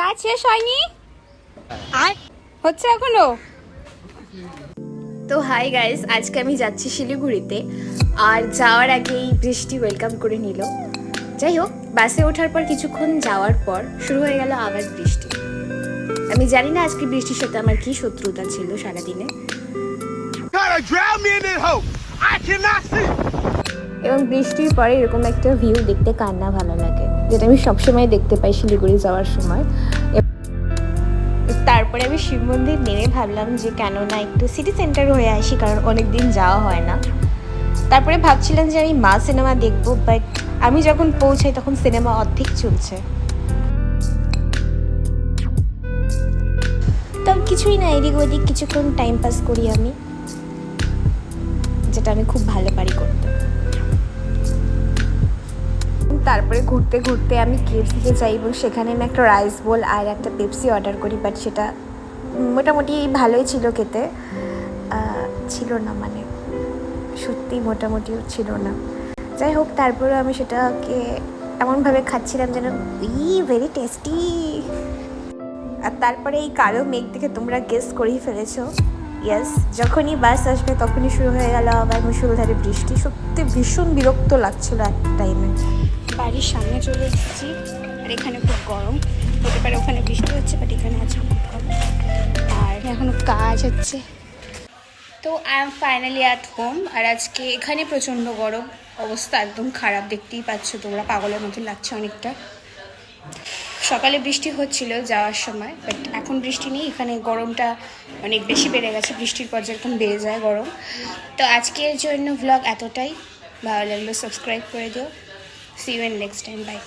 কাজ শেষ হয়নি আর হচ্ছে এখনো। তো হাই গাইস, আজকে আমি যাচ্ছি শিলিগুড়িতে। আর যাওয়ার আগেই বৃষ্টি ওয়েলকাম করে নিল। যাই হোক, বাসে ওঠার পর কিছুক্ষণ যাওয়ার পর শুরু হয়ে গেল আবার বৃষ্টি। আমি জানি না আজকে বৃষ্টির সাথে আমার কি শত্রুতা ছিল সারাদিনে। এবং বৃষ্টির পরে এরকম একটা ভিউ দেখতে কার না ভালো লাগে, যেটা আমি সবসময় দেখতে পাই শিলিগুড়ি যাওয়ার সময়। তারপরে আমি শিব মন্দির নেমে ভাবলাম যে কেন না একটু সিটি সেন্টার হয়ে আসি, কারণ অনেক দিন যাওয়া হয় না। তারপরে ভাবছিলাম যে আমি মা সিনেমা দেখবো, বাট আমি যখন পৌঁছাই তখন সিনেমা অর্ধেক চলছে। তো কিছুই না, এদিক ওদিক কিছুক্ষণ টাইম পাস করি আমি, যেটা আমি খুব ভালো পারি করতে। তারপরে ঘুরতে ঘুরতে আমি কেএফসিতে যাই এবং সেখানে আমি একটা রাইস বোল আর একটা পেপসি অর্ডার করি, বাট সেটা মোটামুটি ভালোই ছিল খেতে। ছিল না, মানে সত্যি মোটামুটিও ছিল না। যাই হোক, তারপরে আমি সেটাকে এমনভাবে খাচ্ছিলাম যেন ভেরি টেস্টি। আর তারপরে এই কালো মেঘ দেখে তোমরা গেস করেই ফেলেছো। ইয়েস, যখনই বাস আসবে তখনই শুরু হয়ে গেল আবার মুষলধারে বৃষ্টি। সত্যি ভীষণ বিরক্ত লাগছিল এক টাইমে। বাড়ির সামনে চলে এসেছি, আর এখানে খুব গরম। হতে পারে ওখানে বৃষ্টি হচ্ছে, বাট এখানে আছে খুব গরম। আর এখনও কাজ হচ্ছে। তো I am finally at home. আর আজকে এখানে প্রচণ্ড গরম, অবস্থা একদম খারাপ, দেখতেই পাচ্ছ তোমরা, পাগলের মতো লাগছে অনেকটা। সকালে বৃষ্টি হচ্ছিল যাওয়ার সময়, বাট এখন বৃষ্টি নেই। এখানে গরমটা অনেক বেশি বেড়ে গেছে, বৃষ্টির পর যেরকম বেড়ে যায় গরম। তো আজকের জন্য ভ্লগ এতটাই। ভালো লাগলো সাবস্ক্রাইব করে দিও। See you in next time, by.